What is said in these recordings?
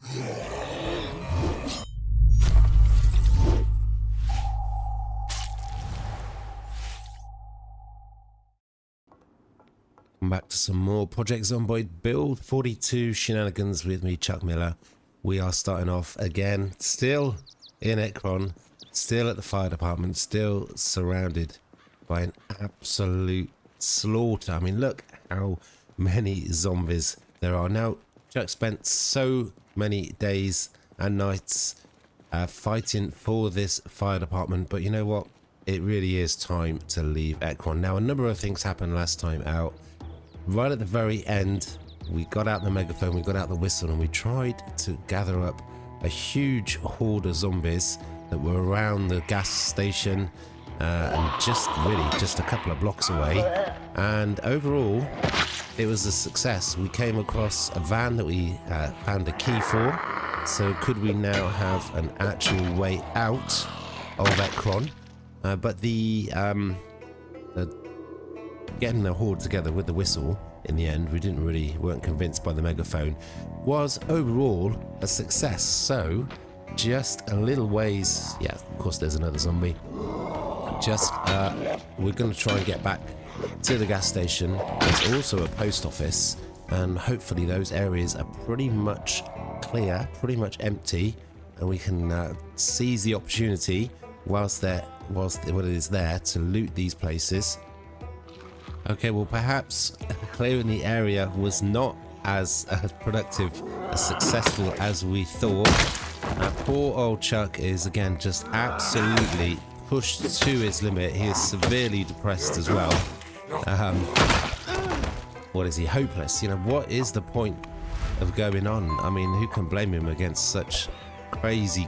Back to some more Project Zomboid Build 42 shenanigans with me, Chuck Miller. We are starting off again, still in Ekron, still at the fire department, still surrounded by an absolute slaughter. I mean, look how many zombies there are. Now, Chuck spent so many days and nights fighting for this fire department, but you know what? It really is time to leave Ekron. Now, a number of things happened last time out. Right at the very end, we got out the megaphone, we got out the whistle, and we tried to gather up a huge horde of zombies that were around the gas station and just a couple of blocks away. And overall, it was a success. We came across a van that we found a key for. So could we now have an actual way out of Ekron? But the getting the horde together with the whistle in the end, weren't convinced by the megaphone, was overall a success. So just a little ways, yeah, of course there's another zombie. Just we're going to try and get back to the gas station. There's also a post office, and hopefully those areas are pretty much clear, pretty much empty, and we can seize the opportunity whilst it is there to loot these places. Okay, well, perhaps clearing the area was not as productive, as successful as we thought. Poor old Chuck is again just absolutely pushed to his limit. He is severely depressed as well. What is he? Hopeless. You know, what is the point of going on? I mean, who can blame him against such crazy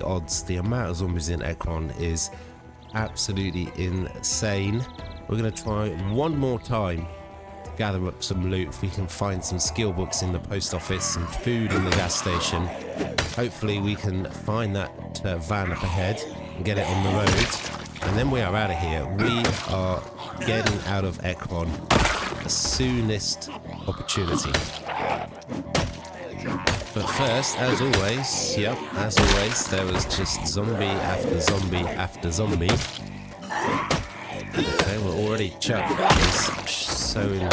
odds? The amount of zombies in Ekron is absolutely insane. We're going to try one more time to gather up some loot. If we can find some skill books in the post office, some food in the gas station. Hopefully we can find that van up ahead and get it on the road. And then we are out of here. We are getting out of Ekron the soonest opportunity. But first, as always, there was just zombie after zombie after zombie. Okay, well, already Chuck is showing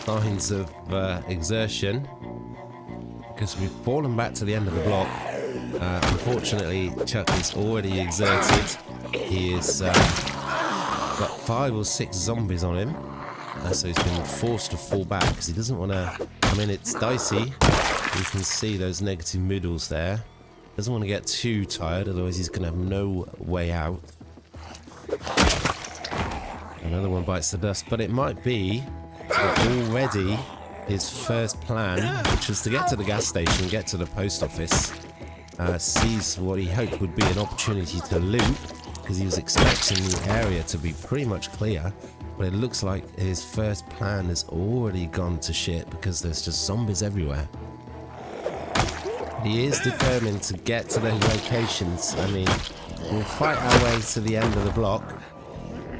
signs of exertion because we've fallen back to the end of the block. Unfortunately, Chuck is already exerted. He has got 5 or 6 zombies on him, so he's been forced to fall back because he doesn't want to. I mean, it's dicey. You can see those negative middles there. Doesn't want to get too tired, otherwise he's going to have no way out. Another one bites the dust, but it might be already his first plan, which was to get to the gas station, get to the post office, sees what he hoped would be an opportunity to loot, because he was expecting the area to be pretty much clear, but it looks like his first plan has already gone to shit because there's just zombies everywhere. He is determined to get to those locations. I mean, we'll fight our way to the end of the block,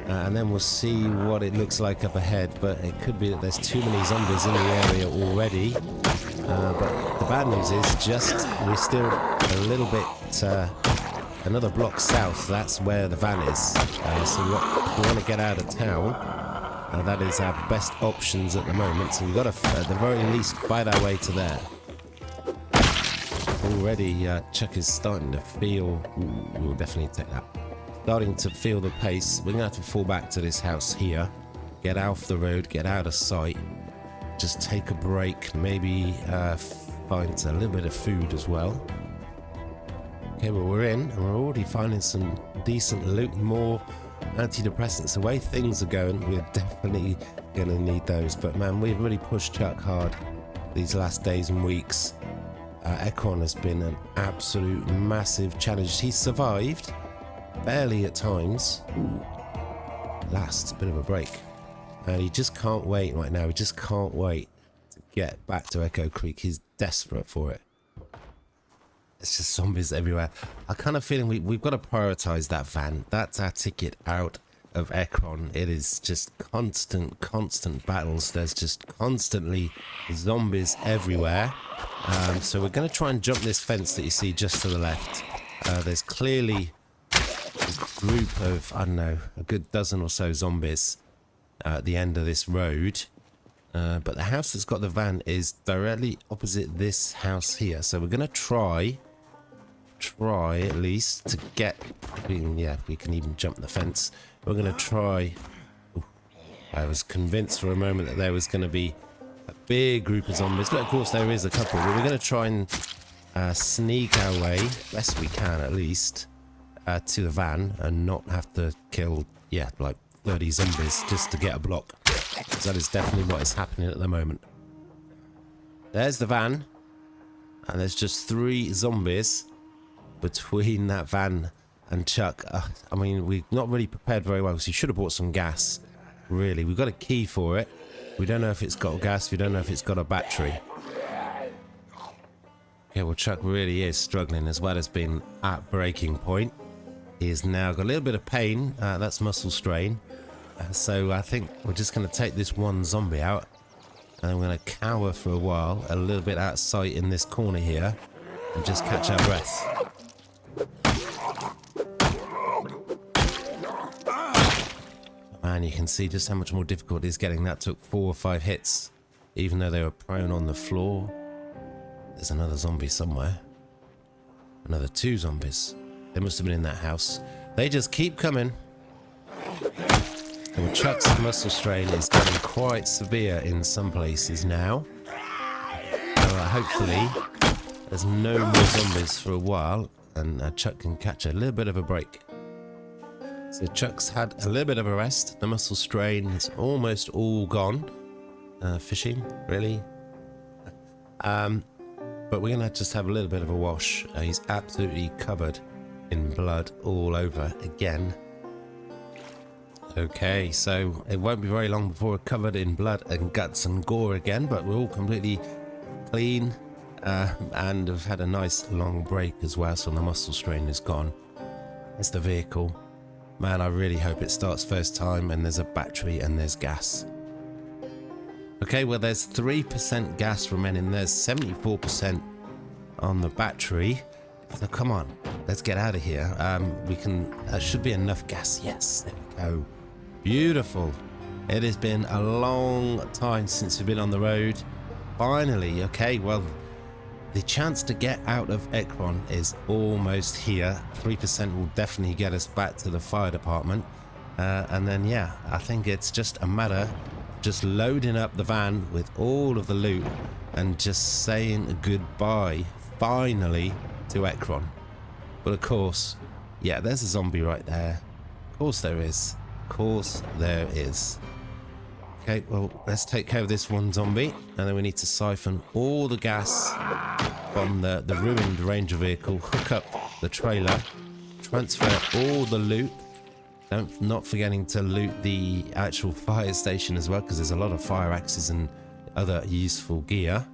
and then we'll see what it looks like up ahead, but it could be that there's too many zombies in the area already. But the bad news is we're still a little bit another block south. That's where the van is. So if we want to get out of town, that is our best options at the moment. So we've got to, at the very least, fight our way to there. Already Chuck is starting to feel, we'll definitely take that, starting to feel the pace. We're going to have to fall back to this house here, get off the road, get out of sight, just take a break, maybe find a little bit of food as well. Okay, well, we're in, and we're already finding some decent loot, more antidepressants. The way things are going, we're definitely going to need those. But man, we've really pushed Chuck hard these last days and weeks. Ekron has been an absolute massive challenge. He's survived, barely at times. Ooh, last, a bit of a break. And he just can't wait right now. He just can't wait to get back to Echo Creek. He's desperate for it. It's just zombies everywhere. I kind of feeling we've got to prioritize that van. That's our ticket out. of Ekron. It is just constant battles. There's just constantly zombies everywhere. So we're going to try and jump this fence that you see just to the left. There's clearly a group of, I don't know, a good dozen or so zombies at the end of this road. But the house that's got the van is directly opposite this house here. So we're going to try at least to get, if we can even jump the fence. We're going to try. Ooh, I was convinced for a moment that there was going to be a big group of zombies, but of course there is a couple. But we're going to try and sneak our way, best we can at least, to the van and not have to kill, like 30 zombies just to get a block. Because that is definitely what is happening at the moment. There's the van, and there's just 3 zombies between that van and Chuck. I mean, we've not really prepared very well, because you should have bought some gas, really. We've got a key for it. We don't know if it's got gas, we don't know if it's got a battery. Yeah, well, Chuck really is struggling, as well as being at breaking point. He has now got a little bit of pain, that's muscle strain. So I think we're just going to take this one zombie out, and I'm going to cower for a while, a little bit out of sight in this corner here, and just catch our breath. Man, you can see just how much more difficult it is getting. That took 4 or 5 hits, even though they were prone on the floor. There's another zombie somewhere. Another 2 zombies. They must have been in that house. They just keep coming. And Chuck's muscle strain is getting quite severe in some places now. Hopefully there's no more zombies for a while, and Chuck can catch a little bit of a break. So Chuck's had a little bit of a rest. The muscle strain is almost all gone. Fishing, really? But we're going to just have a little bit of a wash. He's absolutely covered in blood all over again. Okay, so it won't be very long before we're covered in blood and guts and gore again, but we're all completely clean and have had a nice long break as well, so the muscle strain is gone. It's the vehicle. Man, I really hope it starts first time and there's a battery and there's gas. Okay, well, there's 3% gas remaining. There's 74% on the battery. So come on, let's get out of here. There should be enough gas. Yes, there we go. Beautiful. It has been a long time since we've been on the road. Finally, okay, well, the chance to get out of Ekron is almost here. 3% will definitely get us back to the fire department. And then, I think it's just a matter of just loading up the van with all of the loot and just saying goodbye, finally, to Ekron. But of course, there's a zombie right there. Of course there is. Of course there is. Okay, well, let's take care of this one zombie, and then we need to siphon all the gas from the ruined Ranger vehicle, hook up the trailer, transfer all the loot, not forgetting to loot the actual fire station as well, because there's a lot of fire axes and other useful gear.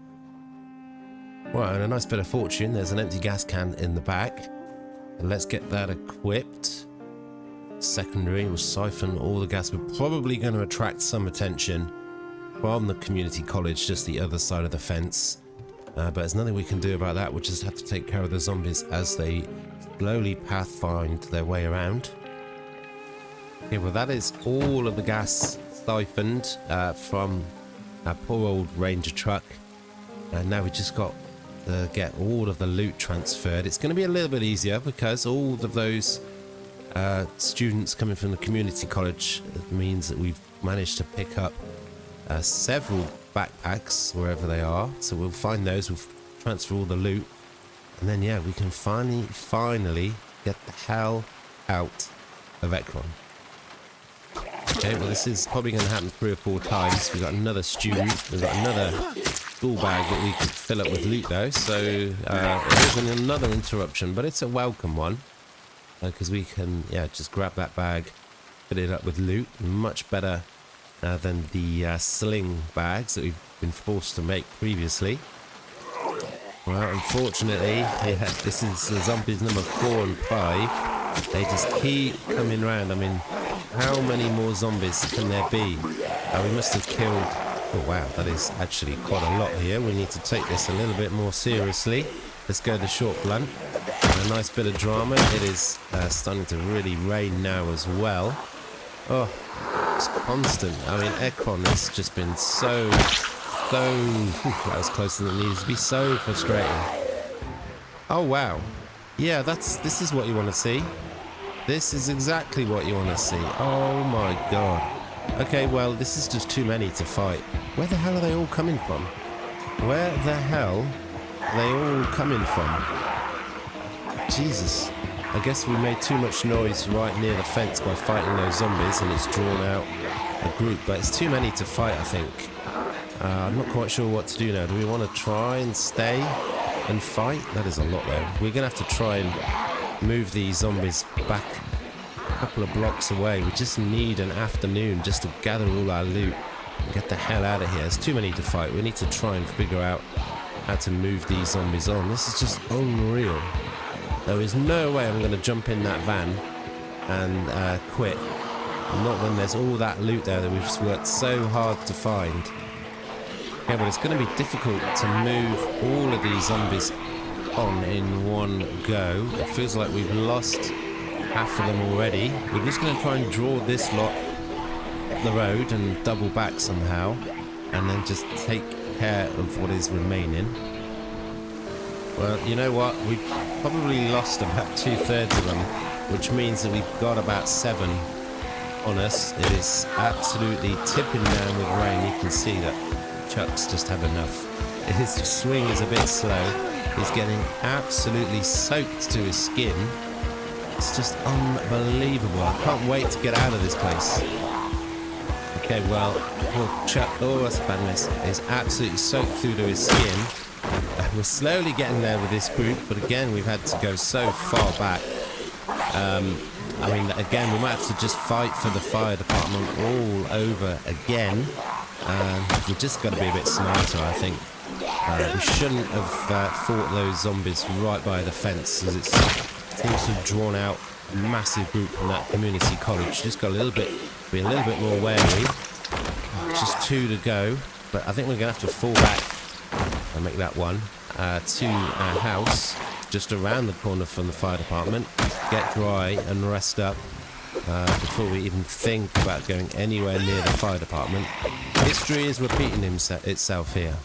Well, and a nice bit of fortune, there's an empty gas can in the back, and let's get that equipped. Secondary, we'll siphon all the gas. We're probably going to attract some attention from the community college just the other side of the fence, but there's nothing we can do about that. We'll just have to take care of the zombies as they slowly pathfind their way around. Okay, well, that is all of the gas siphoned from our poor old Ranger truck, and now we just got to get all of the loot transferred. It's going to be a little bit easier because all of those students coming from the community college means that we've managed to pick up several backpacks wherever they are, so we'll find those, we'll transfer all the loot, and then we can finally get the hell out of Ekron. Okay, well, this is probably going to happen 3 or 4 times. We've got another student, we've got another school bag that we could fill up with loot though, so it is another interruption, but it's a welcome one. Because we can just grab that bag, fill it up with loot, much better than the sling bags that we've been forced to make previously. Well, unfortunately, this is zombies number 4 and 5. They just keep coming round. I mean, how many more zombies can there be? We must have killed... Oh, wow, that is actually quite a lot here. We need to take this a little bit more seriously. Let's go the short blunt. And a nice bit of drama. It is starting to really rain now as well. Oh, it's constant. I mean, Ekron has just been so... that was closer than it needed to be. So frustrating. Oh, wow. Yeah, this is what you want to see. This is exactly what you want to see. Oh my god. Okay, well, this is just too many to fight. Where the hell are they all coming from? Where the hell are they all coming from? Jesus. I guess we made too much noise right near the fence by fighting those zombies, and it's drawn out a group. But it's too many to fight, I think. I'm not quite sure what to do now. Do we want to try and stay and fight? That is a lot though. We're going to have to try and move these zombies back a couple of blocks away. We just need an afternoon just to gather all our loot and get the hell out of here. There's too many to fight. We need to try and figure out how to move these zombies on. This is just unreal. There is no way I'm going to jump in that van and quit. Not when there's all that loot there that we've just worked so hard to find. Yeah, but it's going to be difficult to move all of these zombies on in one go. It feels like we've lost half of them already. We're just going to try and draw this lot up the road and double back somehow, and then just take care of what is remaining. Well, you know what? We've probably lost about 2/3 of them, which means that we've got about 7 on us. It is absolutely tipping down with rain. You can see that Chuck's just had enough. His swing is a bit slow. He's getting absolutely soaked to his skin. It's just unbelievable. I can't wait to get out of this place. Okay, well, poor Chuck, oh, that's a bad miss. He's absolutely soaked through to his skin. We're slowly getting there with this group, but again, we've had to go so far back. I mean, again, we might have to just fight for the fire department all over again. We've just got to be a bit smarter, I think. We shouldn't have fought those zombies right by the fence, as it seems to have drawn out a massive group from that community college. Just got be a little bit more wary. Just 2 to go, but I think we're going to have to fall back and make that one to our house, just around the corner from the fire department. Get dry and rest up before we even think about going anywhere near the fire department. History is repeating itself here.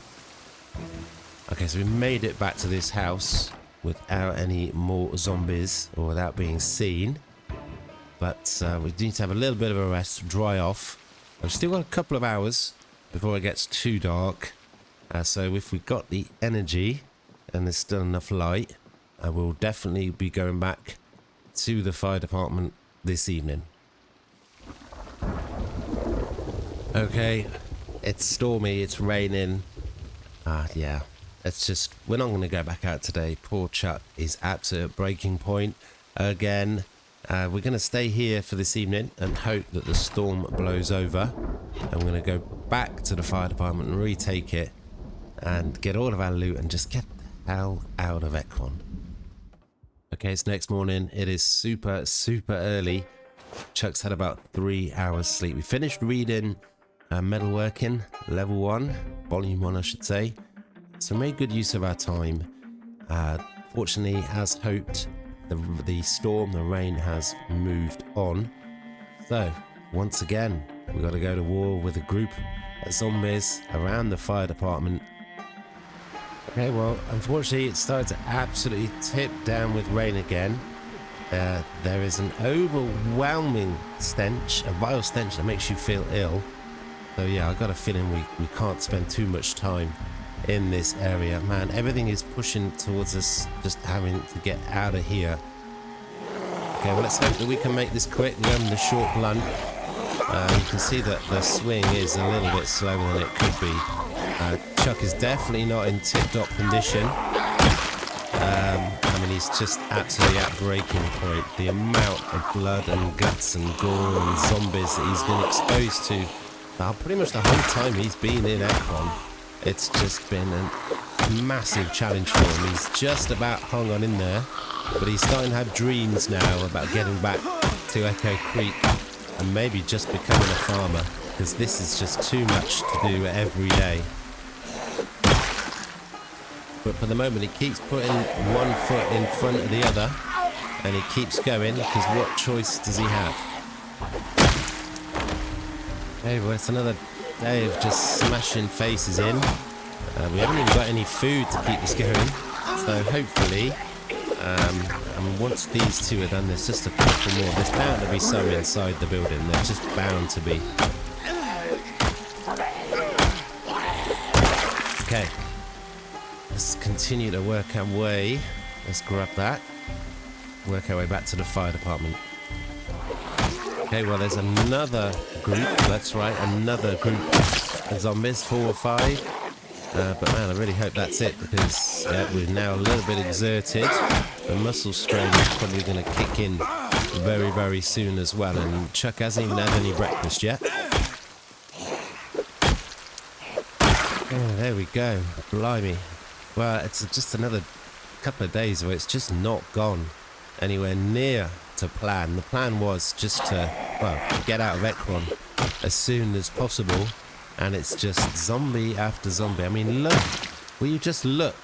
Okay, so we made it back to this house without any more zombies, or without being seen. But we need to have a little bit of a rest, dry off. I've still got a couple of hours before it gets too dark. So if we've got the energy and there's still enough light, we'll definitely be going back to the fire department this evening. Okay, it's stormy, it's raining. Yeah, it's just, we're not going to go back out today. Poor Chuck is at a breaking point again. We're going to stay here for this evening and hope that the storm blows over. I'm going to go back to the fire department and retake it and get all of our loot and just get the hell out of Ekron. Okay, it's next morning. It is super early. Chuck's had about 3 hours sleep. We finished reading Metalworking, level 1, volume 1 I should say. So made good use of our time. Fortunately, as hoped, the storm, the rain has moved on. So, once again, we've got to go to war with a group of zombies around the fire department. Okay, well, unfortunately, it started to absolutely tip down with rain again. There is an overwhelming stench, a vile stench that makes you feel ill. So yeah, I got a feeling we can't spend too much time in this area. Man, everything is pushing towards us, just having to get out of here. Okay, well, let's hope that we can make this quick. We're going the short blunt. You can see that the swing is a little bit slower than it could be. Chuck is definitely not in tip-top condition. I mean, he's just absolutely at breaking point. The amount of blood and guts and gore and zombies that he's been exposed to pretty much the whole time he's been in Ekron. It's just been a massive challenge for him. He's just about hung on in there. but he's starting to have dreams now about getting back to Echo Creek and maybe just becoming a farmer, because this is just too much to do every day. But for the moment, he keeps putting one foot in front of the other, and he keeps going, because what choice does he have? Hey, well, it's another day of just smashing faces in. We haven't even got any food to keep us going, so hopefully, once these two are done, there's just a couple more. There's bound to be some inside the building. There's just bound to be. Okay. Let's continue to work our way. Let's grab that. Work our way back to the fire department. Okay, well, there's another group. That's right, another group of zombies, 4 or 5. But man, I really hope that's it, because we're now a little bit exerted. The muscle strain is probably going to kick in very, very soon as well. And Chuck hasn't even had any breakfast yet. Oh, there we go. Blimey. Well, it's just another couple of days where it's just not gone anywhere near to plan. The plan was just to, well, get out of Ekron as soon as possible. And it's just zombie after zombie. I mean, look. Will you just look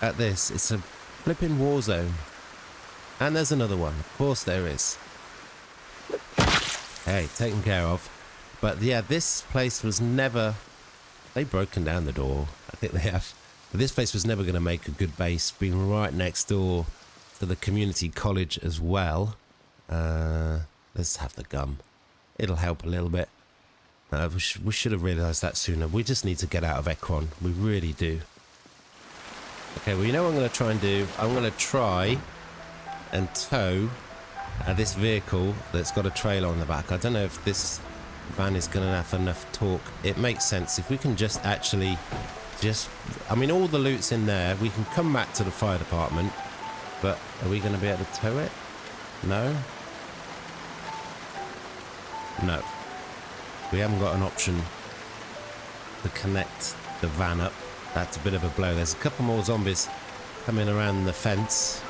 at this? It's a flipping war zone. And there's another one. Of course there is. Hey, taken care of. But yeah, this place was never... They've broken down the door. I think they have. But this place was never going to make a good base. Being right next door to the community college as well. Let's have the gum. It'll help a little bit. We should have realised that sooner. We just need to get out of Ekron. We really do. Okay, well, you know what I'm going to try and do? I'm going to try and tow this vehicle that's got a trailer on the back. I don't know if this van is going to have enough torque. It makes sense if we can just actually I mean, all the loot's in there. We can come back to the fire department, but are we going to be able to tow it? No? No. We haven't got an option to connect the van up. That's a bit of a blow. There's a couple more zombies coming around the fence.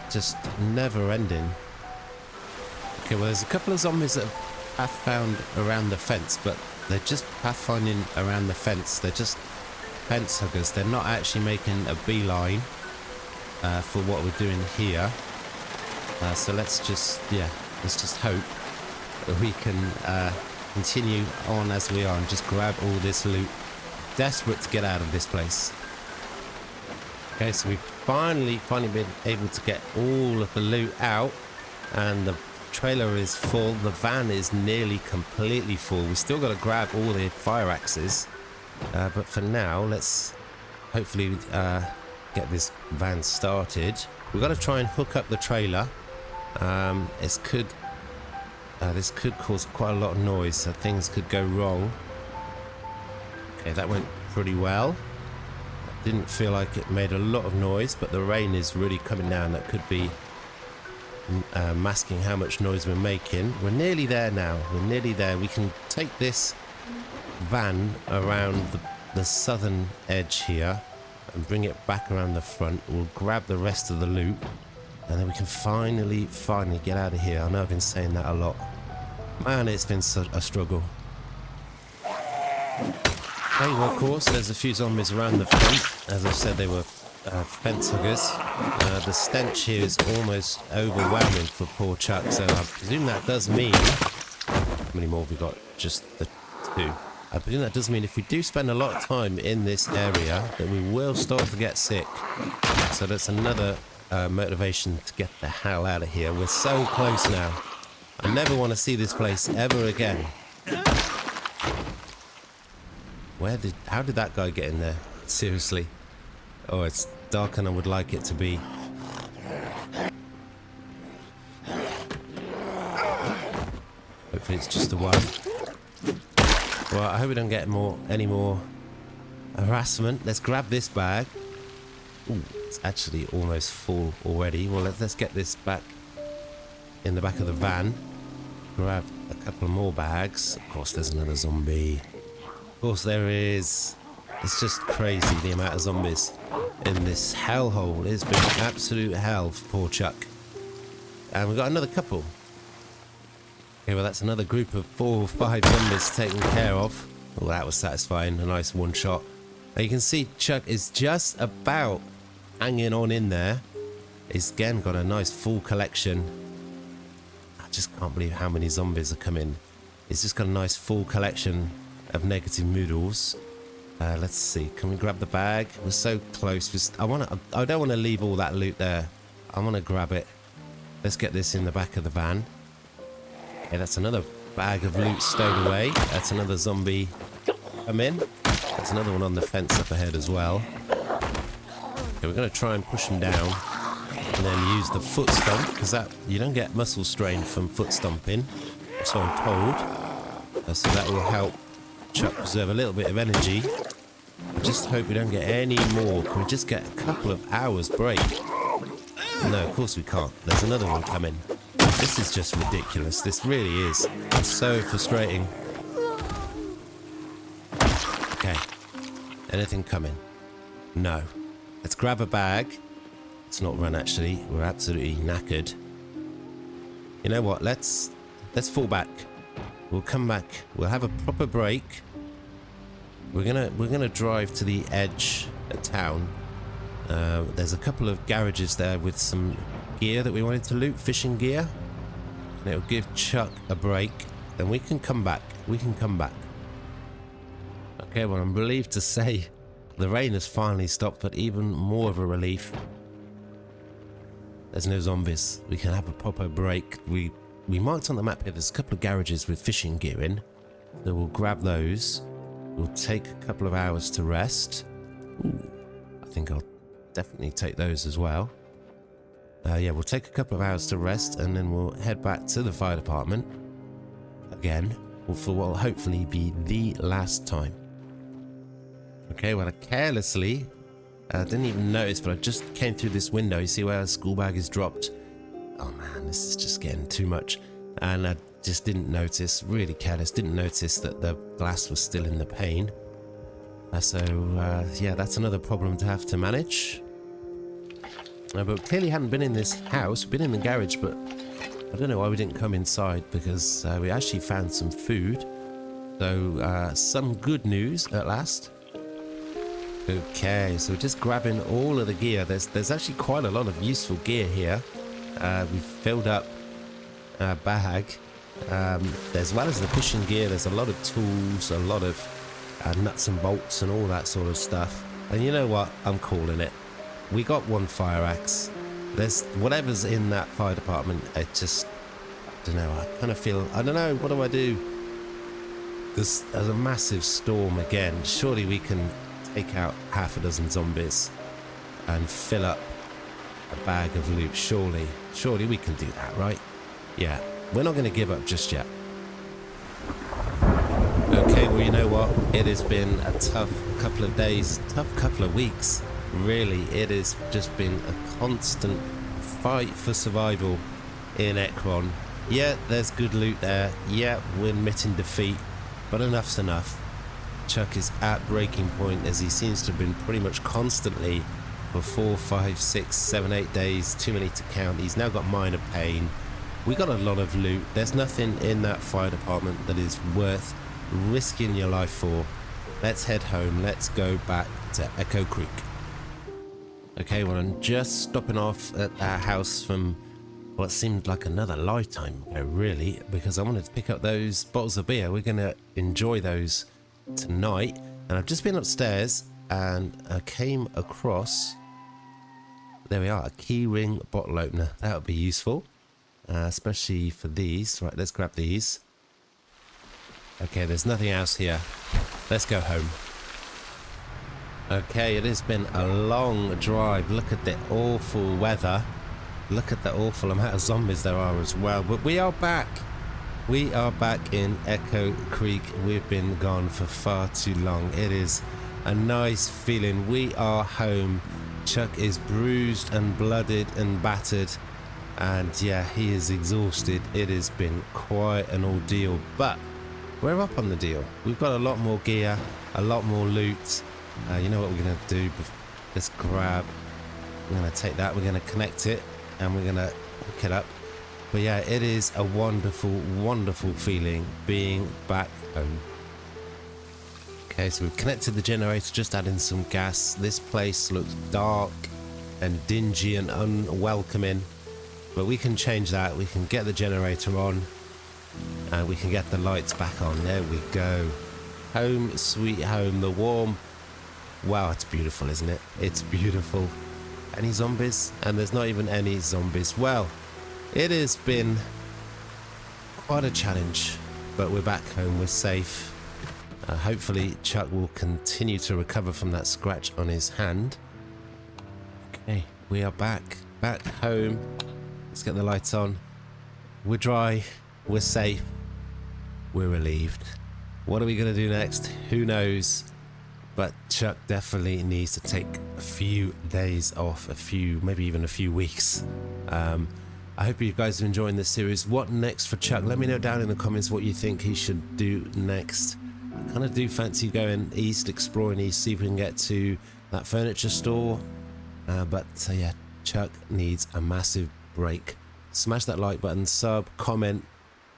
Just never ending. Okay, well, there's a couple of zombies that have found around the fence, but they're just pathfinding around the fence. They're just fence huggers. They're not actually making a beeline for what we're doing here. So let's just hope that we can continue on as we are and just grab all this loot. Desperate to get out of this place. Okay, so we've finally been able to get all of the loot out, and the trailer is full. The van is nearly completely full. We still got to grab all the fire axes, but for now, let's hopefully get this van started. We've got to try and hook up the trailer. This could cause quite a lot of noise, so things could go wrong. Okay, that went pretty well. Didn't feel like it made a lot of noise, but the rain is really coming down. That could be masking how much noise we're making. We're nearly there now. We're nearly there. We can take this van around the southern edge here and bring it back around the front. We'll grab the rest of the loot, and then we can finally get out of here. I know I've been saying that a lot. Man, it's been a struggle. Okay, well, of course, there's a few zombies around the front. As I said, they were fence huggers. The stench here is almost overwhelming for poor Chuck, so I presume that does mean... How many more have we got? Just the 2. I presume that does mean if we do spend a lot of time in this area, that we will start to get sick. So that's another motivation to get the hell out of here. We're so close now. I never want to see this place ever again. How did that guy get in there? Seriously. Oh, it's darker than I would like it to be. Hopefully it's just the one. Well, I hope we don't get any more harassment. Let's grab this bag. Ooh, it's actually almost full already. Well, let's get this back in the back of the van. Grab a couple more bags. Of course, there's another zombie. Of course there is. It's just crazy the amount of zombies in this hellhole. It's been absolute hell for poor Chuck. And we've got another couple. Okay, well that's another group of 4 or 5 zombies taken care of. Well, that was satisfying. A nice one shot. Now you can see Chuck is just about hanging on in there. He's again got a nice full collection. I just can't believe how many zombies are coming. He's just got a nice full collection of negative moodles. Let's see. Can we grab the bag? We're so close. I don't want to leave all that loot there. I want to grab it. Let's get this in the back of the van. Okay, that's another bag of loot stowed away. That's another zombie come in. That's another one on the fence up ahead as well. Okay, we're going to try and push him down and then use the foot stomp, because that you don't get muscle strain from foot stomping, so I'm told. So that will help Chuck preserve a little bit of energy. I just hope we don't get any more. Can we just get a couple of hours break? No, of course we can't. There's another one coming. This is just ridiculous. This really is. It's so frustrating. Okay. Anything coming? No. Let's grab a bag. Let's not run, actually. We're absolutely knackered. You know what? Let's fall back. We'll come back. We'll have a proper break. We're gonna drive to the edge of town. There's a couple of garages there with some gear that we wanted to loot, fishing gear. And it'll give Chuck a break. Then we can come back. We can come back. Okay, well, I'm relieved to say the rain has finally stopped, but even more of a relief. There's no zombies. We can have a proper break. We marked on the map here, there's a couple of garages with fishing gear in. So we'll grab those. We'll take a couple of hours to rest. Ooh, I think I'll definitely take those as well. Yeah, we'll take a couple of hours to rest and then we'll head back to the fire department again for what will hopefully be the last time. Okay, well, I carelessly didn't even notice, but I just came through this window. You see where a school bag is dropped? Oh man, this is just getting too much. And I just didn't notice, really careless, didn't notice that the glass was still in the pane. Yeah, that's another problem to have to manage. But clearly hadn't been in this house, been in the garage, but I don't know why we didn't come inside, because we actually found some food. So some good news at last. Okay, so we're just grabbing all of the gear. There's actually quite a lot of useful gear here. We've filled up a bag. As well as the fishing gear, there's a lot of tools, a lot of nuts and bolts and all that sort of stuff. And you know what? I'm calling it. We got one fire axe. There's whatever's in that fire department. It just, I don't know. I kind of feel, I don't know. What do? There's a massive storm again. Surely we can take out half a dozen zombies and fill up a bag of loot. Surely we can do that, right? Yeah, we're not going to give up just yet. Okay, well, you know what? It has been a tough couple of days, tough couple of weeks. Really, it has just been a constant fight for survival in Ekron. Yeah, there's good loot there. Yeah, we're admitting defeat, but enough's enough. Chuck is at breaking point, as he seems to have been pretty much constantly for 4, 5, 6, 7, 8 days, too many to count. He's now got minor pain. We got a lot of loot. There's nothing in that fire department that is worth risking your life for. Let's head home. Let's go back to Echo Creek. Okay, well, I'm just stopping off at our house from what seemed like another lifetime ago, really, because I wanted to pick up those bottles of beer. We're going to enjoy those tonight. And I've just been upstairs and I came across, there we are, a key ring bottle opener. That would be useful, especially for these. Right, let's grab these. Okay, there's nothing else here. Let's go home. Okay, it has been a long drive. Look at the awful weather. Look at the awful amount of zombies there are as well. But we are back. We are back in Echo Creek. We've been gone for far too long. It is a nice feeling. We are home. Chuck is bruised and blooded and battered. And yeah, he is exhausted. It has been quite an ordeal. But we're up on the deal. We've got a lot more gear, a lot more loot. You know what we're going to do? Just grab, we're going to take that, we're going to connect it, and we're going to hook it up. But yeah, it is a wonderful, wonderful feeling being back home. Okay, so we've connected the generator, just adding some gas. This place looks dark and dingy and unwelcoming, but we can change that. We can get the generator on and we can get the lights back on. There we go. Home sweet home. The warm. Wow, it's beautiful, isn't it? It's beautiful. Any zombies? And there's not even any zombies. Well, it has been quite a challenge, but we're back home. We're safe. Hopefully Chuck will continue to recover from that scratch on his hand. Okay, we are back home. Let's get the lights on. We're dry, we're safe, we're relieved. What are we going to do next? Who knows? But Chuck definitely needs to take a few days off, maybe even a few weeks. I hope you guys are enjoying this series. What next for Chuck? Let me know down in the comments what you think he should do next. I kind of do fancy going east, exploring east, see if we can get to that furniture store. But yeah, Chuck needs a massive break. Smash that like button, sub, comment,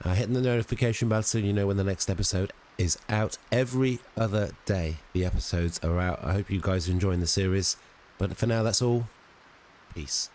hitting the notification bell so you know when the next episode is out. Every other day the episodes are out. I hope you guys are enjoying the series. But for now, that's all. Peace.